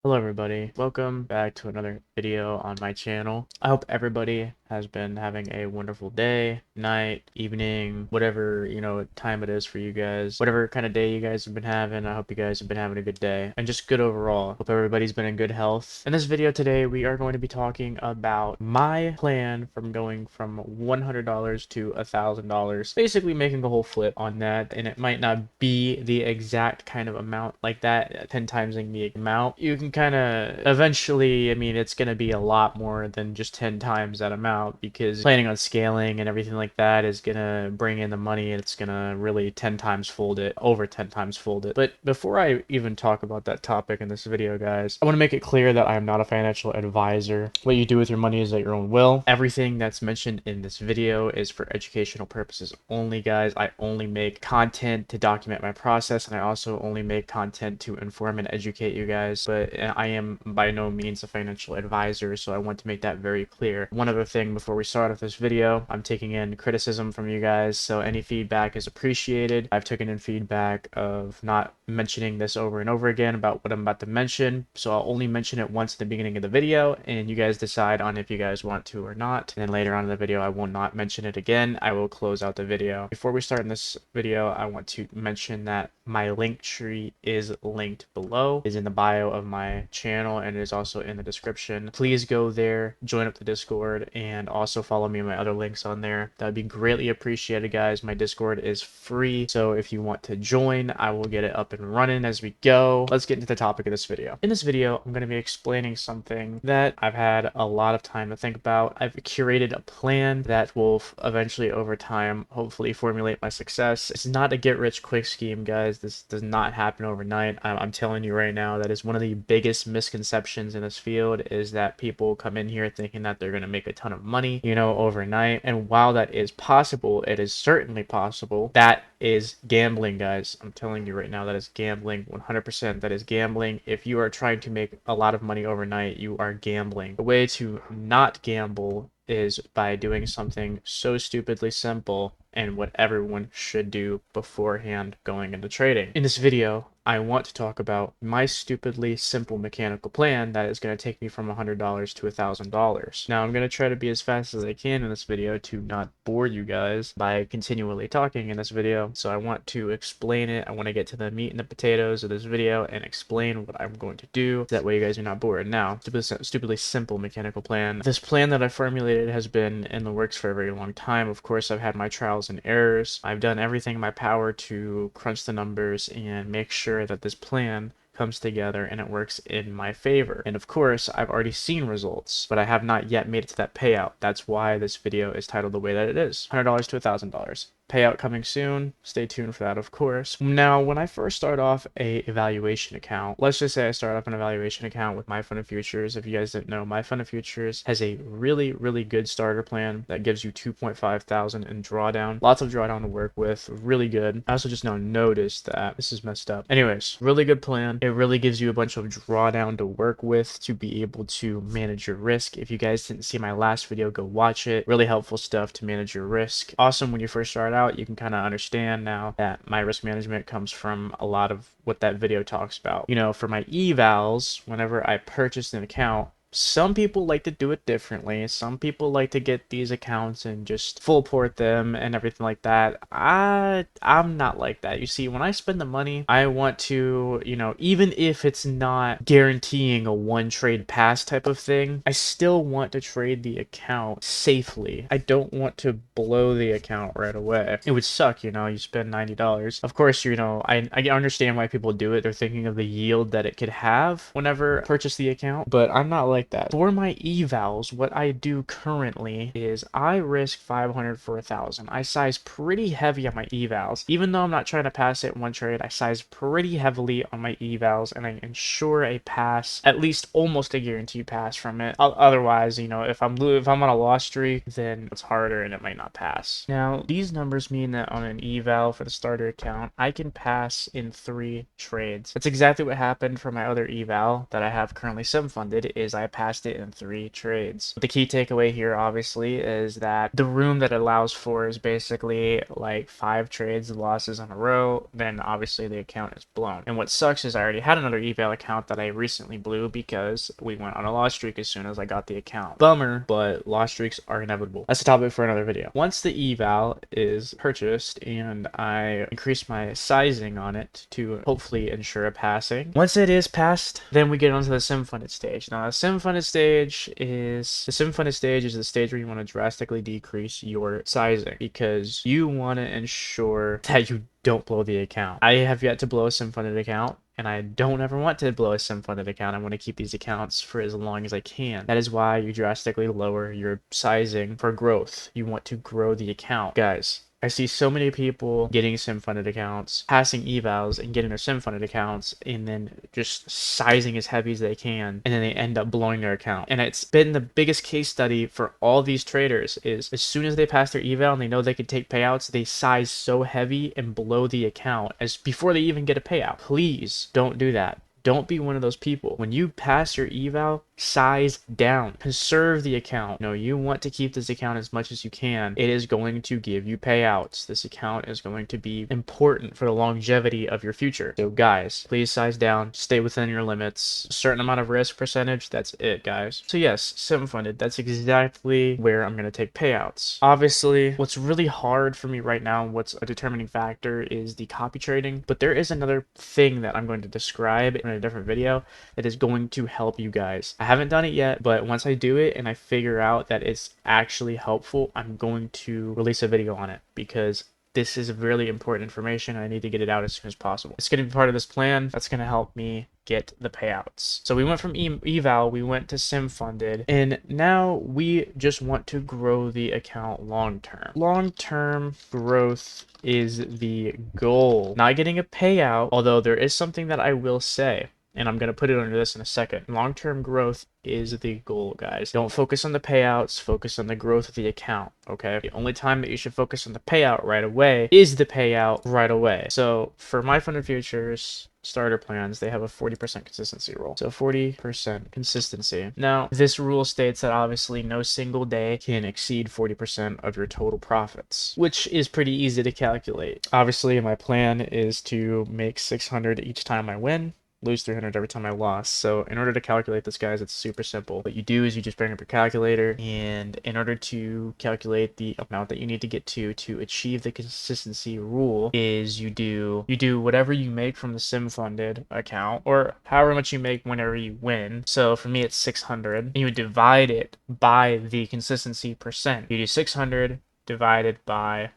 Hello everybody, welcome back to another video on my channel. I hope everybody has been having a wonderful day, night, evening, whatever, time it is for you guys. Whatever kind of day you guys have been having, I hope you guys have been having a good day and just good overall. Hope everybody's been in good health. In this video today, we are going to be talking about my plan from going from $100 to $1,000, basically making a whole flip on that. And it might not be the exact kind of amount like that, 10 timesing the amount. You can kind of eventually, it's going to be a lot more than just 10 times that amount, because planning on scaling and everything like that is going to bring in the money, and it's going to really 10 times fold it, over 10 times fold it. But before I even talk about that topic in this video, guys, I want to make it clear that I am not a financial advisor. What you do with your money is at your own will. Everything that's mentioned in this video is for educational purposes only, guys. I only make content to document my process, and I also only make content to inform and educate you guys. But I am by no means a financial advisor, so I want to make that very clear. One other thing before we start off this video, I'm taking in criticism from you guys, so any feedback is appreciated. I've taken in feedback of not mentioning this over and over again about what I'm about to mention, so I'll only mention it once at the beginning of the video, and you guys decide on if you guys want to or not. And then later on in the video, I will not mention it again. I will close out the video. Before we start in this video, I want to mention that my link tree is linked below. It is in the bio of my channel, and it is also in the description. Please go there, join up the Discord, and also follow me on my other links on there. That would be greatly appreciated, guys. My Discord is free, so if you want to join, I will get it up and running as we go. Let's get into the topic of this video. In this video, I'm going to be explaining something that I've had a lot of time to think about. I've curated a plan that will eventually, over time, hopefully formulate my success. It's not a get-rich-quick scheme, guys. This does not happen overnight. I'm telling you right now, that is one of the biggest misconceptions in this field, is that people come in here thinking that they're going to make a ton of money, overnight. And while that is possible, it is certainly possible. That is gambling, guys. I'm telling you right now, that is gambling. 100%. That is gambling. If you are trying to make a lot of money overnight, you are gambling. The way to not gamble is by doing something so stupidly simple and what everyone should do beforehand going into trading. In this video, I want to talk about my stupidly simple mechanical plan that is going to take me from $100 to $1,000. Now, I'm going to try to be as fast as I can in this video to not bore you guys by continually talking in this video. So I want to explain it. I want to get to the meat and the potatoes of this video and explain what I'm going to do. That way you guys are not bored. Now, stupidly simple mechanical plan. This plan that I formulated has been in the works for a very long time. Of course, I've had my trials and errors. I've done everything in my power to crunch the numbers and make sure that this plan comes together and it works in my favor. And of course, I've already seen results, but I have not yet made it to that payout. That's why this video is titled the way that it is. $100 to $1,000. Payout coming soon. Stay tuned for that, of course. Now, when I first start off a evaluation account, let's just say I start off an evaluation account with My Fund of Futures. If you guys didn't know, My Fund of Futures has a really, really good starter plan that gives you 2.5 thousand in drawdown. Lots of drawdown to work with. Really good. I also just now noticed that this is messed up. Anyways, really good plan. It really gives you a bunch of drawdown to work with to be able to manage your risk. If you guys didn't see my last video, go watch it. Really helpful stuff to manage your risk. Awesome when you first start out. You can kind of understand now that my risk management comes from a lot of what that video talks about. For my evals, whenever I purchased an account, some people like to do it differently. Some people like to get these accounts and just full port them and everything like that. I'm not like that. You see, when I spend the money, I want to, even if it's not guaranteeing a one trade pass type of thing, I still want to trade the account safely. I don't want to blow the account right away. It would suck, you spend $90. Of course, I understand why people do it. They're thinking of the yield that it could have whenever I purchase the account, but I'm not like that. For my evals, what I do currently is I risk 500 for 1,000. I size pretty heavy on my evals. Even though I'm not trying to pass it in one trade, I size pretty heavily on my evals, and I ensure a pass, at least almost a guaranteed pass from it. Otherwise, if I'm on a loss streak, then it's harder and it might not pass. Now, these numbers mean that on an eval for the starter account, I can pass in 3 trades. That's exactly what happened for my other eval that I have currently sub-funded, is I passed it in 3 trades. The key takeaway here obviously is that the room that it allows for is basically like 5 trades losses in a row, then obviously the account is blown. And what sucks is I already had another eval account that I recently blew because we went on a loss streak as soon as I got the account. Bummer, but loss streaks are inevitable. That's a topic for another video. Once the eval is purchased and I increase my sizing on it to hopefully ensure a passing, once it is passed, then we get onto the sim funded stage. Now the sim funded stage is the stage where you want to drastically decrease your sizing because you want to ensure that you don't blow the account. I have yet to blow a sim funded account, and I don't ever want to blow a sim funded account. I want to keep these accounts for as long as I can. That is why you drastically lower your sizing for growth. You want to grow the account. Guys, I see so many people getting sim funded accounts, passing evals and getting their sim funded accounts, and then just sizing as heavy as they can, and then they end up blowing their account. And it's been the biggest case study for all these traders is as soon as they pass their eval and they know they can take payouts, they size so heavy and blow the account as before they even get a payout. Please don't do that. Don't be one of those people. When you pass your eval, size down. Conserve the account. No, you want to keep this account as much as you can. It is going to give you payouts. This account is going to be important for the longevity of your future. So guys, please size down. Stay within your limits. A certain amount of risk percentage, that's it, guys. So yes, sim funded. That's exactly where I'm going to take payouts. Obviously, what's really hard for me right now, what's a determining factor is the copy trading. But there is another thing that I'm going to describe in a different video that is going to help you guys. I haven't done it yet, but once I do it and I figure out that it's actually helpful, I'm going to release a video on it because this is really important information. I need to get it out as soon as possible. It's going to be part of this plan that's going to help me get the payouts. So we went from eval, we went to sim funded, and now we just want to grow the account long term. Long term growth is the goal. Not getting a payout, although there is something that I will say, and I'm going to put it under this in a second. Long-term growth is the goal, guys. Don't focus on the payouts, focus on the growth of the account, okay? The only time that you should focus on the payout right away is the payout right away. So for My Funded Futures starter plans, they have a 40% consistency rule. So 40% consistency. Now, this rule states that obviously no single day can exceed 40% of your total profits, which is pretty easy to calculate. Obviously, my plan is to make 600 each time I win, lose 300 every time I lost. So in order to calculate this, guys, it's super simple. What you do is you just bring up your calculator, and in order to calculate the amount that you need to get to achieve the consistency rule is you do whatever you make from the sim funded account, or however much you make whenever you win. So for me it's 600, and you would divide it by the consistency percent. You do 600 divided by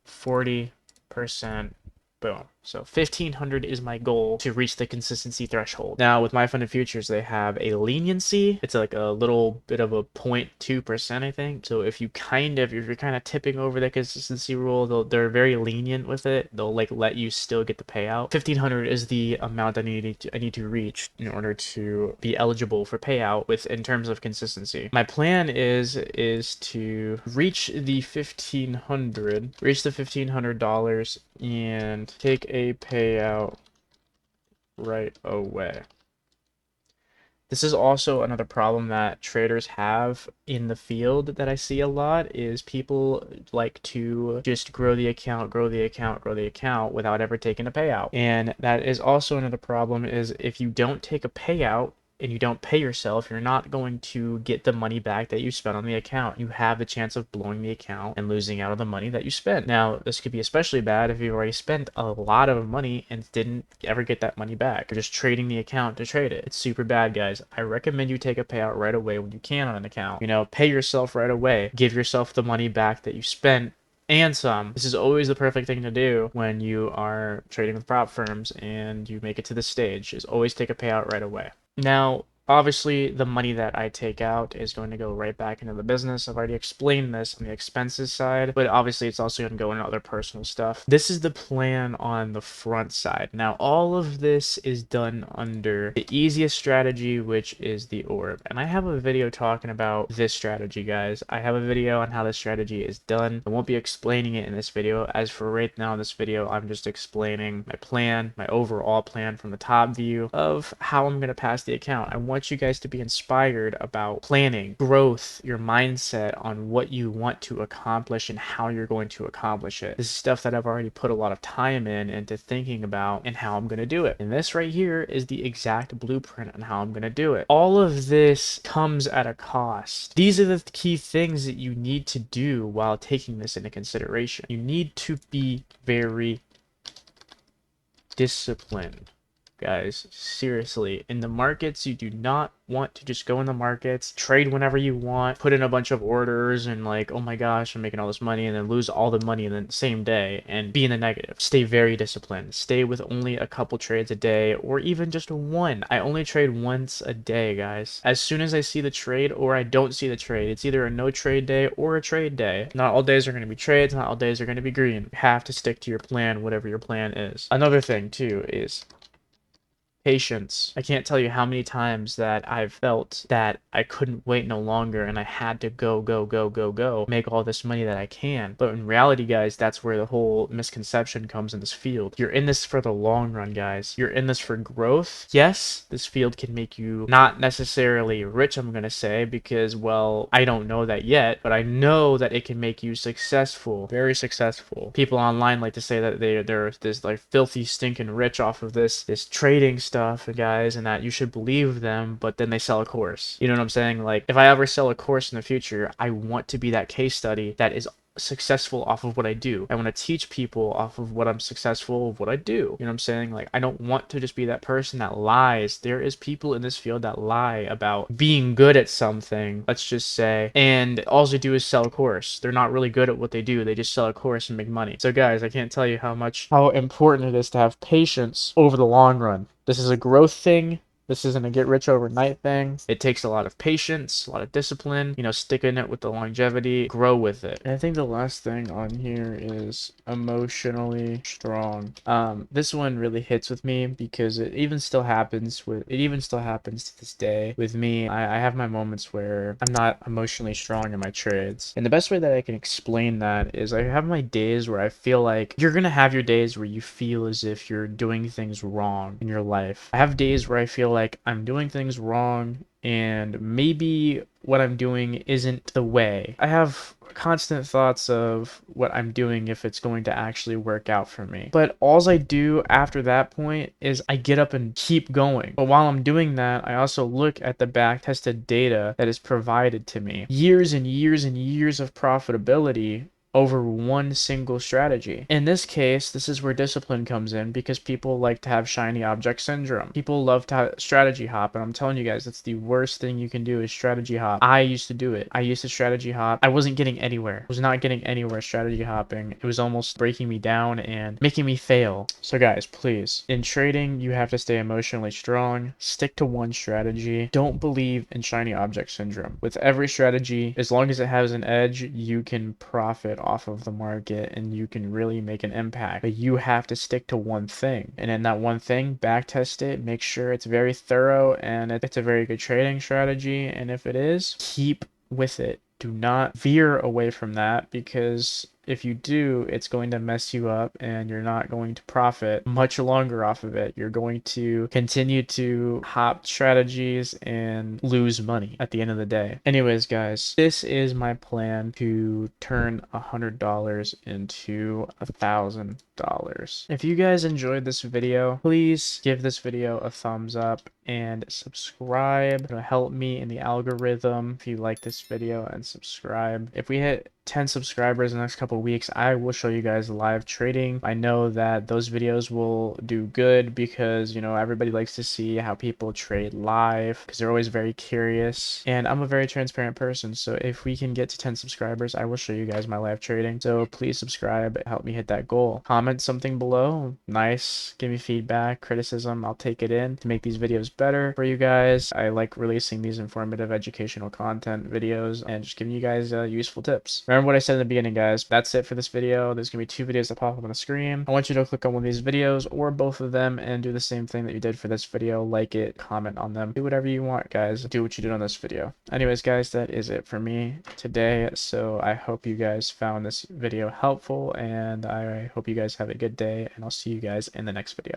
40%, boom. So 1500 is my goal to reach the consistency threshold. Now with My Funded Futures, they have a leniency. It's like a little bit of a 0.2%, I think. So if you're kind of tipping over the consistency rule, they're very lenient with it. They'll like let you still get the payout. 1500 is the amount I need to reach in order to be eligible for payout in terms of consistency. My plan is to reach the $1,500 and take a payout right away. This is also another problem that traders have in the field that I see a lot is people like to just grow the account without ever taking a payout. And that is also another problem is if you don't take a payout, and you don't pay yourself, you're not going to get the money back that you spent on the account. You have the chance of blowing the account and losing out on the money that you spent. Now, this could be especially bad if you've already spent a lot of money and didn't ever get that money back. You're just trading the account to trade it. It's super bad, guys. I recommend you take a payout right away when you can on an account. You know, pay yourself right away. Give yourself the money back that you spent and some. This is always the perfect thing to do when you are trading with prop firms and you make it to this stage, is always take a payout right away. Now, obviously, the money that I take out is going to go right back into the business. I've already explained this on the expenses side, but obviously it's also going to go into other personal stuff. This is the plan on the front side. Now, all of this is done under the easiest strategy, which is the orb. And I have a video talking about this strategy, guys. I have a video on how this strategy is done. I won't be explaining it in this video. As for right now in this video, I'm just explaining my plan, my overall plan from the top view of how I'm going to pass the account. I want want you guys to be inspired about planning, growth, your mindset on what you want to accomplish and how you're going to accomplish it. This is stuff that I've already put a lot of time into thinking about and how I'm going to do it. And this right here is the exact blueprint on how I'm going to do it. All of this comes at a cost. These are the key things that you need to do while taking this into consideration. You need to be very disciplined, guys. Seriously, in the markets, you do not want to just go in the markets, trade whenever you want, put in a bunch of orders and like, oh my gosh, I'm making all this money, and then lose all the money in the same day and be in the negative. Stay very disciplined. Stay with only a couple trades a day, or even just one. I only trade once a day, guys. As soon as I see the trade or I don't see the trade, it's either a no trade day or a trade day. Not all days are going to be trades, not all days are going to be green. You have to stick to your plan, whatever your plan is. Another thing too is patience. I can't tell you how many times that I've felt that I couldn't wait no longer and I had to go, make all this money that I can. But in reality, guys, that's where the whole misconception comes in this field. You're in this for the long run, guys. You're in this for growth. Yes, this field can make you not necessarily rich, I'm gonna say, because, well, I don't know that yet, but I know that it can make you successful, very successful. People online like to say that they're this like filthy stinking rich off of this trading stuff, guys, and that you should believe them, but then they sell a course. You know what I'm saying? Like, if I ever sell a course in the future, I want to be that case study that is successful off of what I do. I want to teach people off of what I'm successful of what I do. You know what I'm saying? Like, I don't want to just be that person that lies. There is people in this field that lie about being good at something, let's just say, and all they do is sell a course. They're not really good at what they do. They just sell a course and make money. So guys, I can't tell you how important it is to have patience over the long run. This is a growth thing. This isn't a get rich overnight thing. It takes a lot of patience, a lot of discipline, you know, stick in it with the longevity, grow with it. And I think the last thing on here is emotionally strong. This one really hits with me because it even still happens to this day with me. I have my moments where I'm not emotionally strong in my trades. And the best way that I can explain that is I have my days where I feel like you're gonna have your days where you feel as if you're doing things wrong in your life. I have days where I feel like I'm doing things wrong and maybe what I'm doing isn't the way. I have constant thoughts of what I'm doing if it's going to actually work out for me. But all I do after that point is I get up and keep going. But while I'm doing that, I also look at the back-tested data that is provided to me. Years and years and years of profitability over one single strategy. In this case, this is where discipline comes in because people like to have shiny object syndrome. People love to strategy hop, and I'm telling you guys, that's the worst thing you can do is strategy hop. I used to do it. I used to strategy hop. I wasn't getting anywhere. I was not getting anywhere strategy hopping. It was almost breaking me down and making me fail. So guys, please, in trading, you have to stay emotionally strong. Stick to one strategy. Don't believe in shiny object syndrome. With every strategy, as long as it has an edge, you can profit off of the market and you can really make an impact. But you have to stick to one thing, and in that one thing, back test it, make sure it's very thorough and it's a very good trading strategy, and if it is, keep with it. Do not veer away from that, because if you do, it's going to mess you up and you're not going to profit much longer off of it. You're going to continue to hop strategies and lose money at the end of the day. Anyways, guys, this is my plan to turn $100 into $1,000. If you guys enjoyed this video, please give this video a thumbs up and subscribe. It'll help me in the algorithm if you like this video, and subscribe. If we hit 10 subscribers in the next couple of weeks, I will show you guys live trading. I know that those videos will do good because, you know, everybody likes to see how people trade live because they're always very curious, and I'm a very transparent person. So if we can get to 10 subscribers, I will show you guys my live trading. So please subscribe, help me hit that goal. Comment something below, nice, give me feedback, criticism, I'll take it in to make these videos better for you guys. I like releasing these informative educational content videos and just giving you guys useful tips. Remember what I said in the beginning, guys. That's it for this video. There's gonna be 2 videos that pop up on the screen. I want you to click on one of these videos or both of them and do the same thing that you did for this video. Like it, comment on them, do whatever you want, guys. Do what you did on this video. Anyways, guys, that is it for me today. So I hope you guys found this video helpful, and I hope you guys have a good day, and I'll see you guys in the next video.